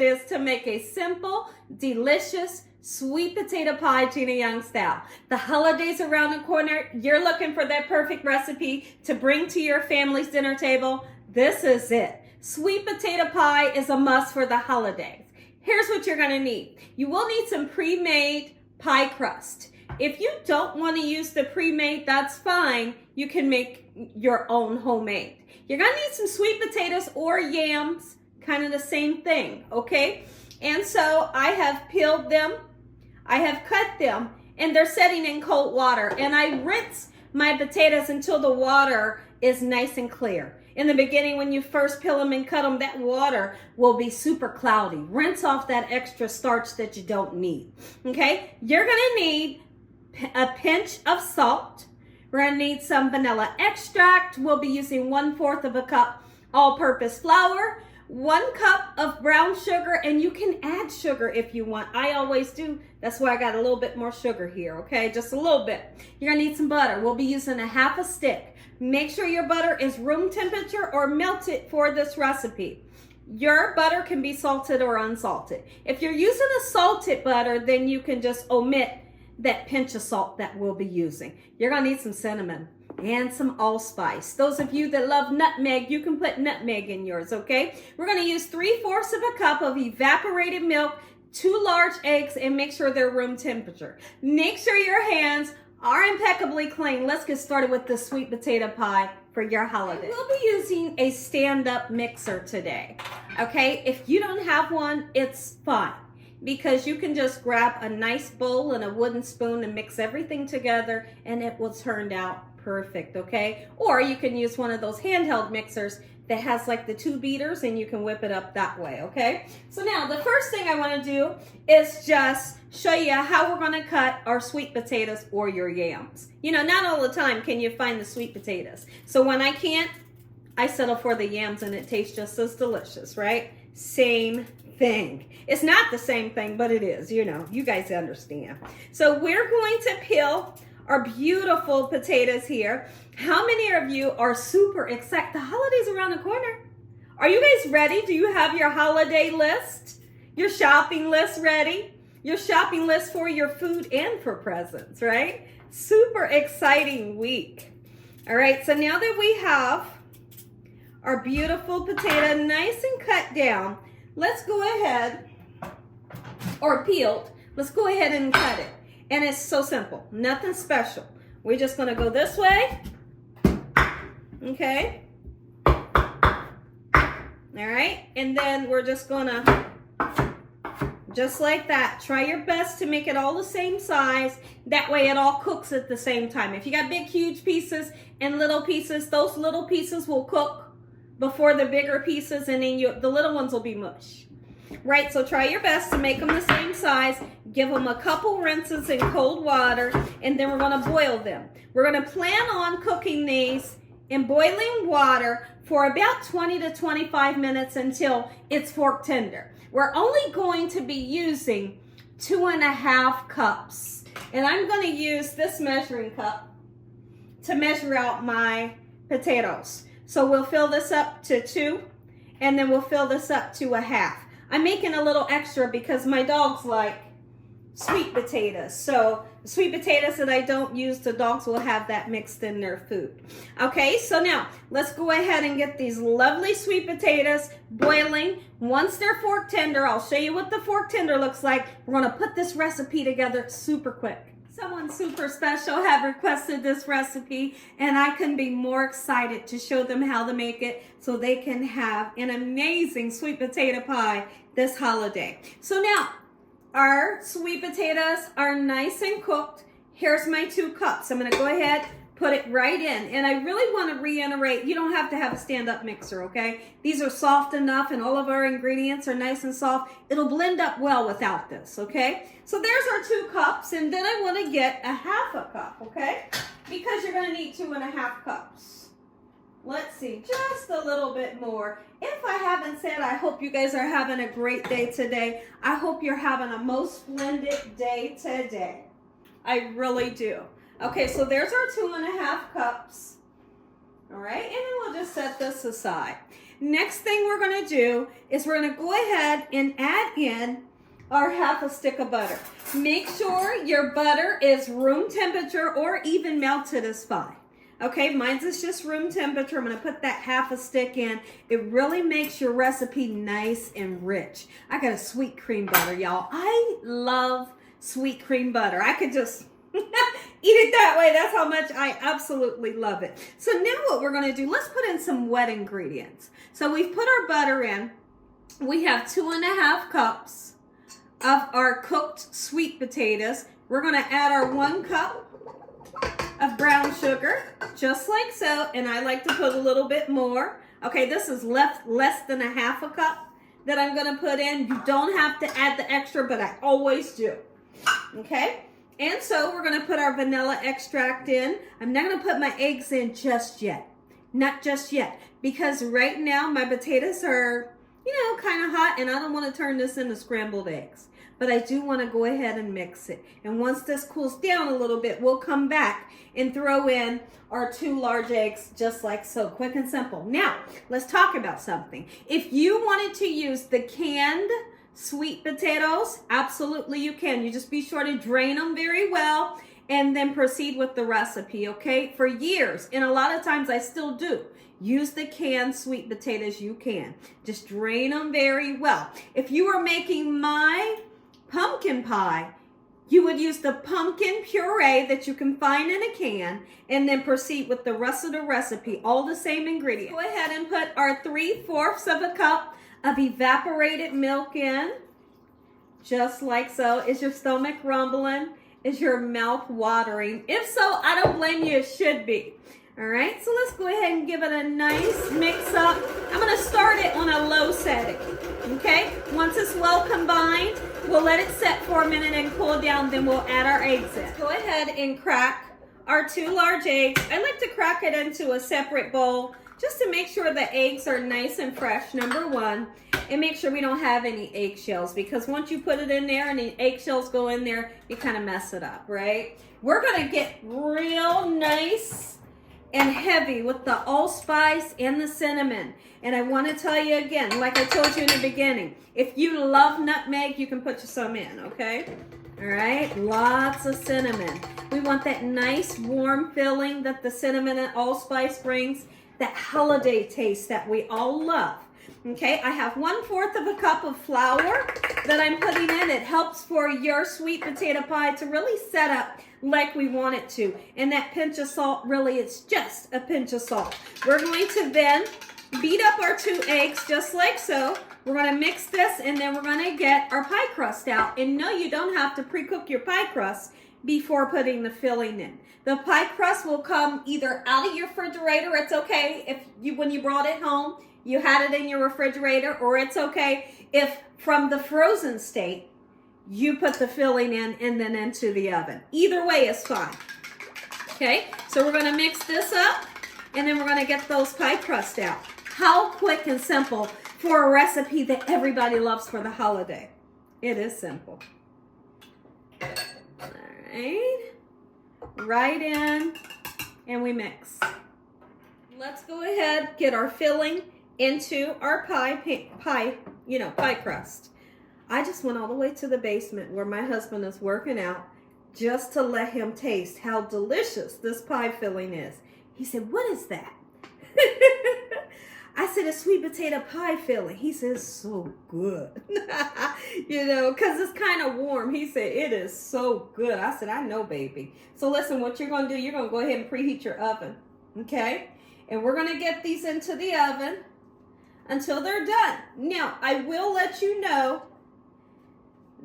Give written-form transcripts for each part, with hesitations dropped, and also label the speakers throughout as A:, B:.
A: is to make a simple, delicious, sweet potato pie Gina Young style. The holidays around the corner. You're looking for that perfect recipe to bring to your family's dinner table. This is it. Sweet potato pie is a must for the holidays. Here's what you're going to need. You will need some pre-made pie crust. If you don't want to use the pre-made, that's fine. You can make your own homemade. You're going to need some sweet potatoes or yams, kind of the same thing, okay? And so I have peeled them, I have cut them, and they're setting in cold water. And I rinse my potatoes until the water is nice and clear. In the beginning, when you first peel them and cut them, that water will be super cloudy. Rinse off that extra starch that you don't need, okay? You're going to need a pinch of salt. We're going to need some vanilla extract. We'll be using 1/4 of a cup all-purpose flour, 1 cup of brown sugar, and you can add sugar if you want. I always do. That's why I got a little bit more sugar here, okay? Just a little bit. You're going to need some butter. We'll be using a 1/2 stick. Make sure your butter is room temperature or melted for this recipe. Your butter can be salted or unsalted. If you're using a salted butter, then you can just omit that pinch of salt that we'll be using. You're going to need some cinnamon and some allspice. Those of you that love nutmeg, you can put nutmeg in yours, okay? We're going to use 3/4 of a cup of evaporated milk, 2 large eggs, and make sure they're room temperature. Make sure your hands are impeccably clean. Let's get started with the sweet potato pie for your holiday. We'll be using a stand-up mixer today, okay? If you don't have one, it's fine, because you can just grab a nice bowl and a wooden spoon and mix everything together and it will turn out perfect, okay? Or you can use one of those handheld mixers that has like the 2 beaters and you can whip it up that way, okay? So now the first thing I want to do is just show you how we're going to cut our sweet potatoes or your yams. You know, not all the time can you find the sweet potatoes. So when I can't, I settle for the yams and it tastes just as delicious, right? Same thing. It's not the same thing, but it is, you know, you guys understand. So we're going to peel our beautiful potatoes here. How many of you are super excited? The holidays around the corner. Are you guys ready? Do you have your holiday list? Your shopping list ready? Your shopping list for your food and for presents, right? Super exciting week. All right, so now that we have our beautiful potato nice and cut down, let's go ahead, or peeled, let's go ahead and cut it. And it's so simple, nothing special. We're just gonna go this way, okay? All right, and then we're just gonna, just like that, try your best to make it all the same size. That way it all cooks at the same time. If you got big, huge pieces and little pieces, those little pieces will cook before the bigger pieces, and then the little ones will be mush. Right, so try your best to make them the same size. Give them a couple rinses in cold water, and then we're going to boil them. We're going to plan on cooking these in boiling water for about 20 to 25 minutes until it's fork tender. We're only going to be using 2.5 cups. And I'm going to use this measuring cup to measure out my potatoes. So we'll fill this up to 2, and then we'll fill this up to 1/2. I'm making a little extra because my dogs like sweet potatoes. So the sweet potatoes that I don't use, the dogs will have that mixed in their food. Okay, so now let's go ahead and get these lovely sweet potatoes boiling. Once they're fork tender, I'll show you what the fork tender looks like. We're going to put this recipe together super quick. Someone super special have requested this recipe, and I couldn't be more excited to show them how to make it so they can have an amazing sweet potato pie this holiday. So now, our sweet potatoes are nice and cooked. Here's my 2 cups. I'm going to go ahead, put it right in. And I really want to reiterate, you don't have to have a stand-up mixer, okay? These are soft enough, and all of our ingredients are nice and soft. It'll blend up well without this, okay? So there's our 2 cups, and then I want to get 1/2 cup, okay? Because you're going to need 2.5 cups. Let's see, just a little bit more. If I haven't said, I hope you guys are having a great day today. I hope you're having a most splendid day today. I really do. Okay, so there's our 2.5 cups. All right, and then we'll just set this aside. Next thing we're going to do is we're going to go ahead and add in our half a stick of butter. Make sure your butter is room temperature or even melted is fine. Okay, mine's is just room temperature. I'm going to put that half a stick in. It really makes your recipe nice and rich. I got a sweet cream butter, y'all. I love sweet cream butter. I could just eat it that way. That's how much I absolutely love it. So now what we're going to do, let's put in some wet ingredients. So we've put our butter in. We have 2.5 cups of our cooked sweet potatoes. We're going to add our 1 cup of brown sugar, just like so, and I like to put a little bit more. Okay, this is less than a half a cup that I'm going to put in. You don't have to add the extra, but I always do. Okay, and so we're going to put our vanilla extract in. I'm not going to put my eggs in just yet. Not just yet, because right now my potatoes are, kind of hot, and I don't want to turn this into scrambled eggs. But I do want to go ahead and mix it. And once this cools down a little bit, we'll come back and throw in our 2 large eggs, just like so. Quick and simple. Now, let's talk about something. If you wanted to use the canned sweet potatoes, absolutely you can. You just be sure to drain them very well and then proceed with the recipe, okay? For years, and a lot of times I still do, use the canned sweet potatoes. You can. Just drain them very well. If you were making my pumpkin pie, you would use the pumpkin puree that you can find in a can and then proceed with the rest of the recipe, all the same ingredients. Go ahead and put our 3/4 of a cup of evaporated milk in, just like so. Is your stomach rumbling? Is your mouth watering? If so, I don't blame you, it should be. All right, so let's go ahead and give it a nice mix up. I'm going to start it on a low setting, okay? Once it's well combined, we'll let it set for a minute and cool down, then we'll add our eggs in. Go ahead and crack our 2 large eggs. I like to crack it into a separate bowl just to make sure the eggs are nice and fresh, number 1, and make sure we don't have any eggshells, because once you put it in there and the eggshells go in there, you kind of mess it up, right? We're going to get real nice and heavy with the allspice and the cinnamon. And I want to tell you again, like I told you in the beginning, if you love nutmeg, you can put some in, okay? All right, lots of cinnamon. We want that nice warm filling that the cinnamon and allspice brings, that holiday taste that we all love. Okay, I have 1/4 of a cup of flour that I'm putting in. It helps for your sweet potato pie to really set up like we want it to. And that pinch of salt, really, it's just a pinch of salt. We're going to then beat up our 2 eggs just like so. We're going to mix this, and then we're going to get our pie crust out. And no, you don't have to pre-cook your pie crust before putting the filling in. The pie crust will come either out of your refrigerator. It's okay if when you brought it home, you had it in your refrigerator, or it's okay if from the frozen state, you put the filling in and then into the oven. Either way is fine. Okay, so we're going to mix this up, and then we're going to get those pie crust out. How quick and simple for a recipe that everybody loves for the holiday. It is simple. All right, right in, and we mix. Let's go ahead, get our filling into our pie crust. I just went all the way to the basement where my husband is working out just to let him taste how delicious this pie filling is. He said, "What is that?" I said, "A sweet potato pie filling." He says, "So good." Because it's kind of warm. He said, "It is so good." I said, "I know, baby." So listen, what you're going to do, you're going to go ahead and preheat your oven, okay? And we're going to get these into the oven until they're done. Now, I will let you know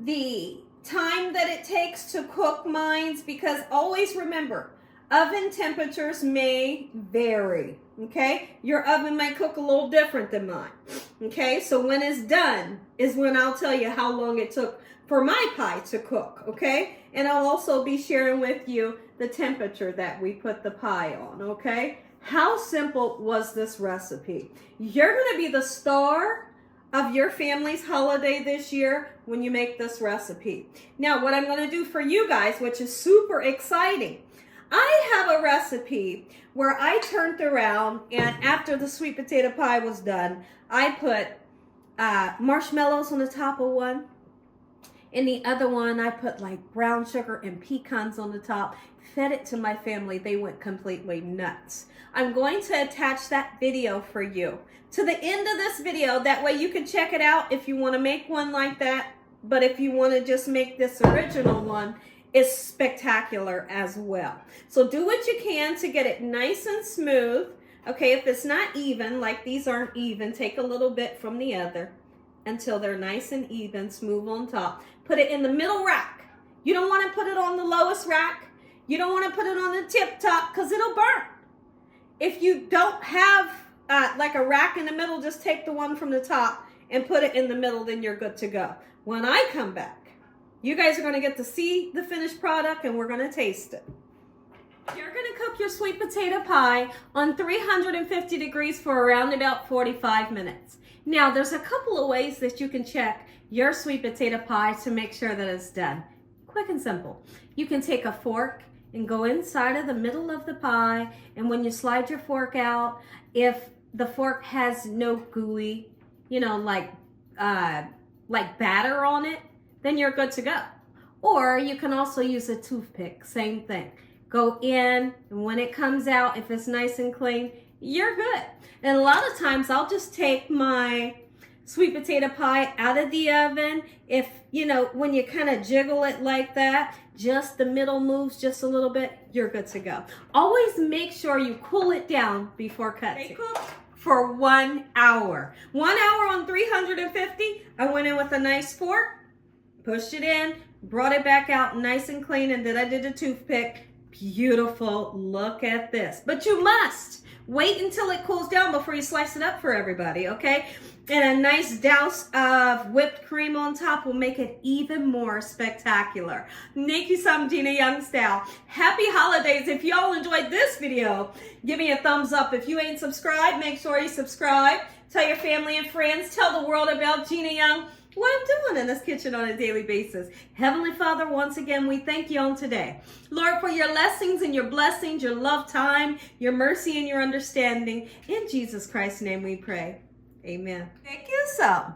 A: the time that it takes to cook mines, because always remember, oven temperatures may vary, okay? Your oven might cook a little different than mine, okay? So when it's done is when I'll tell you how long it took for my pie to cook, okay? And I'll also be sharing with you the temperature that we put the pie on, okay? How simple was this recipe? You're going to be the star of your family's holiday this year when you make this recipe. Now, what I'm going to do for you guys, which is super exciting, I have a recipe where I turned around, and after the sweet potato pie was done, I put marshmallows on the top of one. In the other one, I put like brown sugar and pecans on the top. Fed it to my family. They went completely nuts. I'm going to attach that video for you to the end of this video. That way you can check it out if you want to make one like that. But if you want to just make this original one, it's spectacular as well. So do what you can to get it nice and smooth. Okay, if it's not even, like these aren't even, take a little bit from the other until they're nice and even, smooth on top. Put it in the middle rack. You don't want to put it on the lowest rack. You don't want to put it on the tip top because it'll burn. If you don't have like a rack in the middle, just take the one from the top and put it in the middle, then you're good to go. When I come back, you guys are going to get to see the finished product and we're going to taste it. You're going to cook your sweet potato pie on 350 degrees for around about 45 minutes. Now, there's a couple of ways that you can check your sweet potato pie to make sure that it's done. Quick and simple. You can take a fork and go inside of the middle of the pie, and when you slide your fork out, if the fork has no gooey, you know, like batter on it, then you're good to go. Or you can also use a toothpick, same thing. Go in, and when it comes out, if it's nice and clean, you're good. And a lot of times I'll just take my sweet potato pie out of the oven. If, you know, when you kind of jiggle it like that, just the middle moves just a little bit, you're good to go. Always make sure you cool it down before cutting. They cook for 1 hour. 1 hour on 350. I went in with a nice fork, pushed it in, brought it back out nice and clean, and then I did a toothpick. Beautiful. Look at this. But you must wait until it cools down before you slice it up for everybody, okay? And a nice douse of whipped cream on top will make it even more spectacular. Thank you some, Gina Young Style. Happy holidays. If y'all enjoyed this video, give me a thumbs up. If you ain't subscribed, make sure you subscribe. Tell your family and friends. Tell the world about Gina Young, what I'm doing in this kitchen on a daily basis. Heavenly Father, once again, we thank you on today. Lord, for your blessings and your blessings, your love time, your mercy and your understanding. In Jesus Christ's name we pray. Amen. Thank you so.